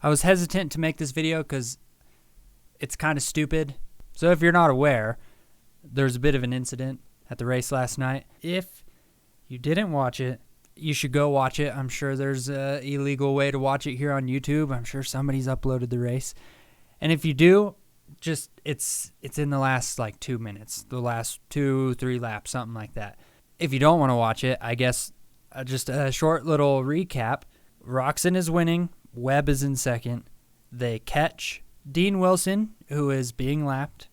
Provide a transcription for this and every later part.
I was hesitant to make this video because it's kind of stupid. So if you're not aware, there's a bit of an incident at the race last night. If you didn't watch it, you should go watch it. I'm sure there's an illegal way to watch it here on YouTube. I'm sure somebody's uploaded the race. And if you do, just it's in the last like 2 minutes, the last 2-3 laps, something like that. If you don't want to watch it, I guess just a short little recap. Roczen is winning. Webb is in second. They catch Dean Wilson, who is being lapped,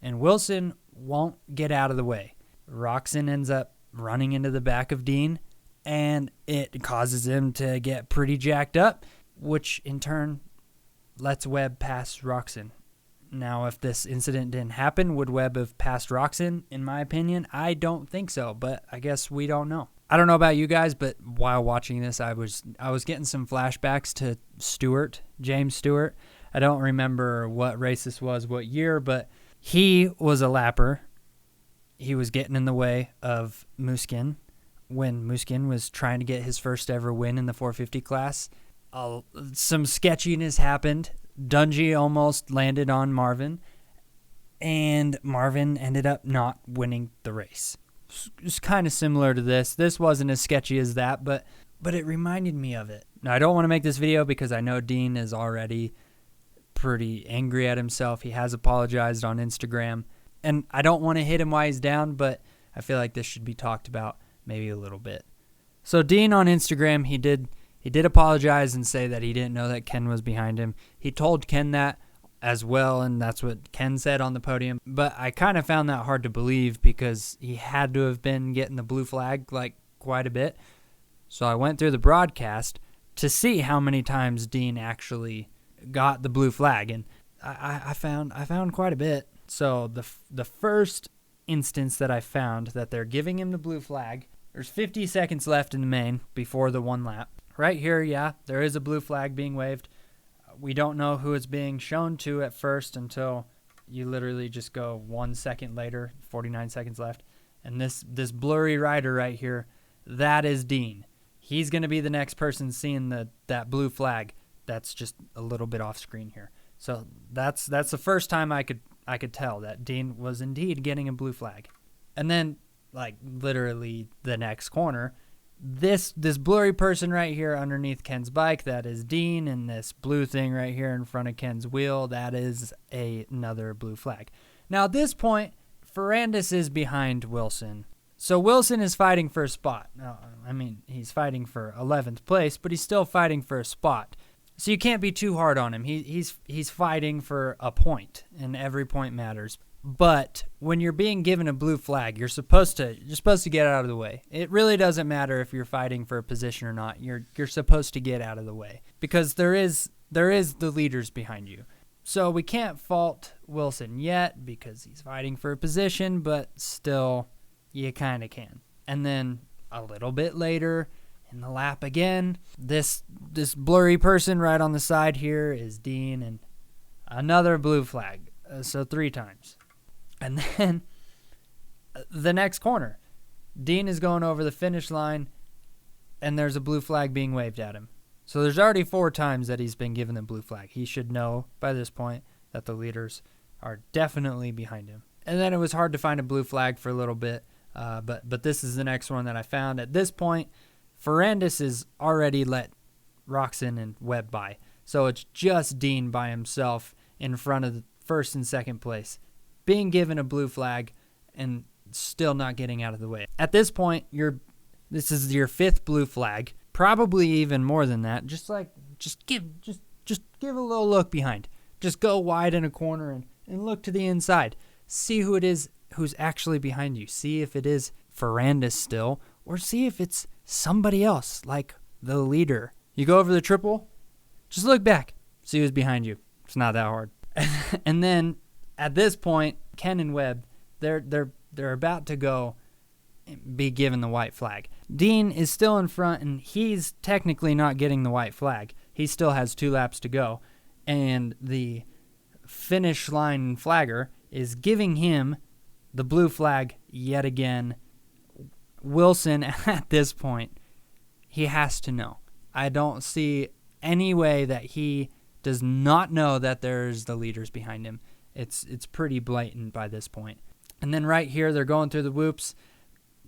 and Wilson won't get out of the way. Roczen ends up running into the back of Dean, and it causes him to get pretty jacked up, which in turn lets Webb pass Roczen. Now, if this incident didn't happen, would Webb have passed Roczen? In my opinion, I don't think so, but I guess we don't know. I don't know about you guys, but while watching this, I was getting some flashbacks to James Stewart. I don't remember what race this was, what year, but he was a lapper. He was getting in the way of Muskin when Muskin was trying to get his first ever win in the 450 class. Some sketchiness happened. Dungey almost landed on Marvin, and Marvin ended up not winning the race. It's kind of similar to this. This wasn't as sketchy as that, but it reminded me of it. Now, I don't want to make this video because I know Dean is already pretty angry at himself. He has apologized on Instagram, and I don't want to hit him while he's down, but I feel like this should be talked about maybe a little bit. So Dean on Instagram, he did apologize and say that he didn't know that Ken was behind him. He told Ken that as well, and that's what Ken said on the podium. But I kind of found that hard to believe because he had to have been getting the blue flag like quite a bit. So I went through the broadcast to see how many times Dean actually got the blue flag, and I found quite a bit. So the first instance that I found that they're giving him the blue flag, there's 50 seconds left in the main before the one lap. Right here, yeah, there is a blue flag being waved. We don't know who it's being shown to at first until you literally just go 1 second later, 49 seconds left. And this blurry rider right here, that is Dean. He's going to be the next person seeing that blue flag. That's just a little bit off screen here. So that's the first time I could tell that Dean was indeed getting a blue flag. And then, like, literally the next corner, this blurry person right here underneath Ken's bike, that is Dean, and this blue thing right here in front of Ken's wheel, that is another blue flag. Now at this point, Ferrandis is behind Wilson. So Wilson is fighting for a spot. Now, I mean, he's fighting for 11th place, but he's still fighting for a spot. So you can't be too hard on him. He's fighting for a point, and every point matters. But when you're being given a blue flag, you're supposed to get out of the way. It really doesn't matter if you're fighting for a position or not. You're supposed to get out of the way because there is the leaders behind you. So we can't fault Wilson yet because he's fighting for a position, but still you kind of can. And then a little bit later in the lap again, this blurry person right on the side here is Dean, and another blue flag. So 3 times. And then the next corner, Dean is going over the finish line, and there's a blue flag being waved at him. So there's already 4 times that he's been given the blue flag. He should know by this point that the leaders are definitely behind him. And then it was hard to find a blue flag for a little bit, but this is the next one that I found. At this point, Ferrandis has already let Roczen and Webb by. So it's just Dean by himself in front of the first and second place, being given a blue flag and still not getting out of the way. At this point, this is your 5th blue flag, probably even more than that. Just give a little look behind. Just go wide in a corner and look to the inside. See who it is who's actually behind you. See if it is Ferrandis still, or see if it's somebody else, like the leader. You go over the triple, just look back, see who's behind you. It's not that hard. And then at this point, Ken and Webb, they're about to be given the white flag. Dean is still in front, and he's technically not getting the white flag. He still has 2 laps to go, and the finish line flagger is giving him the blue flag yet again. Wilson, at this point, he has to know. I don't see any way that he does not know that there's the leaders behind him. It's pretty blatant by this point. And then right here, they're going through the whoops.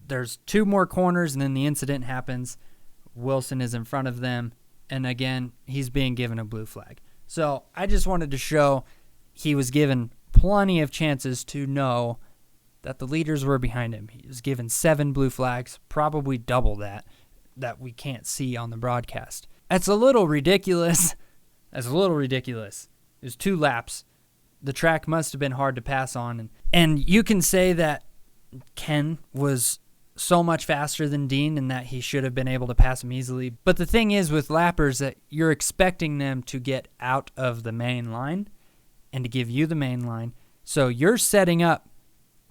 There's 2 more corners, and then the incident happens. Wilson is in front of them, and again, he's being given a blue flag. So I just wanted to show he was given plenty of chances to know that the leaders were behind him. He was given 7 blue flags, probably double that we can't see on the broadcast. That's a little ridiculous. It was 2 laps. The track must have been hard to pass on. And you can say that Ken was so much faster than Dean and that he should have been able to pass him easily. But the thing is with lappers that you're expecting them to get out of the main line and to give you the main line. So you're setting up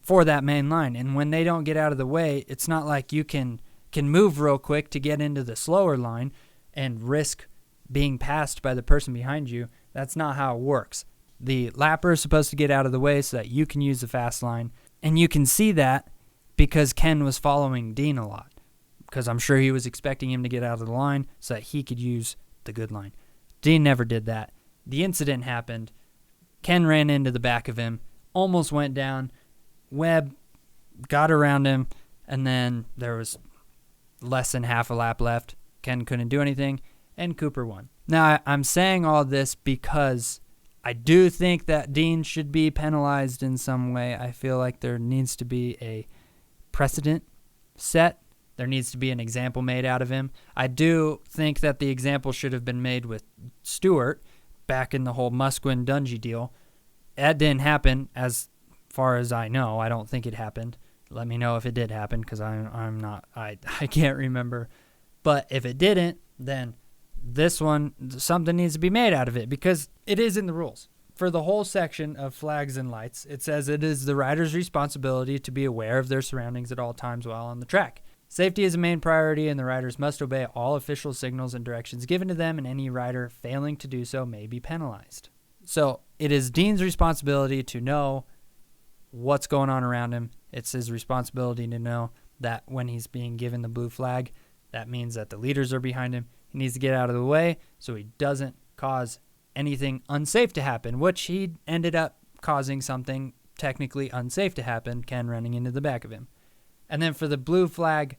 for that main line. And when they don't get out of the way, it's not like you can move real quick to get into the slower line and risk being passed by the person behind you. That's not how it works. The lapper is supposed to get out of the way so that you can use the fast line. And you can see that because Ken was following Dean a lot. Because I'm sure he was expecting him to get out of the line so that he could use the good line. Dean never did that. The incident happened. Ken ran into the back of him, almost went down. Webb got around him, and then there was less than half a lap left. Ken couldn't do anything, and Cooper won. Now, I'm saying all this because I do think that Dean should be penalized in some way. I feel like there needs to be a precedent set. There needs to be an example made out of him. I do think that the example should have been made with Stewart back in the whole Musquin-Dungey deal. That didn't happen as far as I know. I don't think it happened. Let me know if it did happen because I can't remember. But if it didn't, then this one, something needs to be made out of it because it is in the rules. For the whole section of flags and lights, it says it is the rider's responsibility to be aware of their surroundings at all times while on the track. Safety is a main priority, and the riders must obey all official signals and directions given to them, and any rider failing to do so may be penalized. So it is Dean's responsibility to know what's going on around him. It's his responsibility to know that when he's being given the blue flag, that means that the leaders are behind him. He needs to get out of the way so he doesn't cause anything unsafe to happen, which he ended up causing something technically unsafe to happen, Ken running into the back of him. And then for the blue flag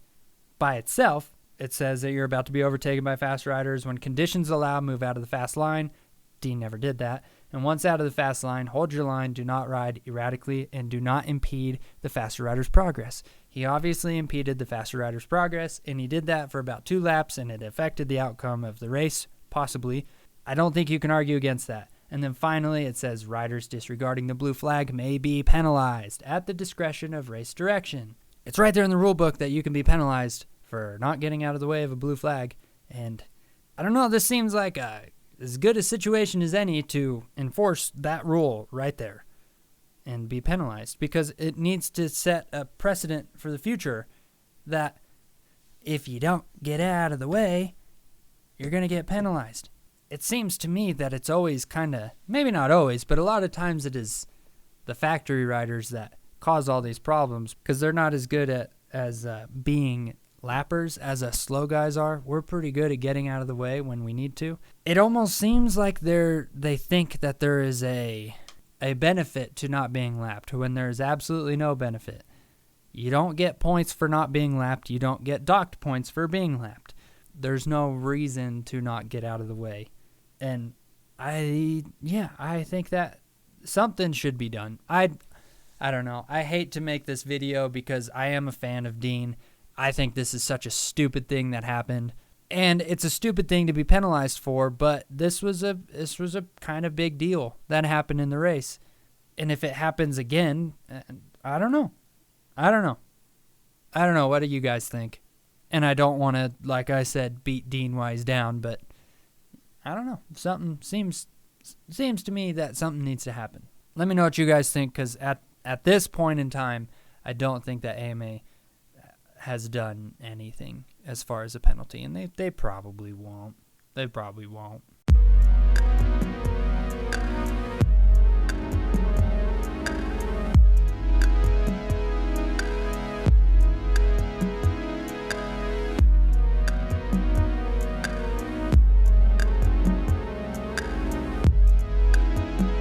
by itself, it says that you're about to be overtaken by fast riders. When conditions allow, move out of the fast line. Dean never did that. And once out of the fast line, hold your line, do not ride erratically, and do not impede the faster rider's progress. He obviously impeded the faster rider's progress, and he did that for about 2 laps, and it affected the outcome of the race, possibly. I don't think you can argue against that. And then finally, it says riders disregarding the blue flag may be penalized at the discretion of race direction. It's right there in the rule book that you can be penalized for not getting out of the way of a blue flag. And I don't know, this seems like as good a situation as any to enforce that rule right there and be penalized, because it needs to set a precedent for the future that if you don't get out of the way, you're going to get penalized. It seems to me that it's always kind of, maybe not always, but a lot of times it is the factory riders that cause all these problems because they're not as good as being lappers as us slow guys are. We're pretty good at getting out of the way when we need to. It almost seems like they think that there is a benefit to not being lapped when there is absolutely no benefit. You don't get points for not being lapped. You don't get docked points for being lapped. There's no reason to not get out of the way. And I think that something should be done. I don't know. I hate to make this video because I am a fan of Dean. I think this is such a stupid thing that happened. And it's a stupid thing to be penalized for, but this was a kind of big deal that happened in the race. And if it happens again, I don't know. What do you guys think? And I don't want to, like I said, beat Dean Wise down, but I don't know. Something seems to me that something needs to happen. Let me know what you guys think, because at this point in time, I don't think that AMA has done anything as far as a penalty, and they probably won't.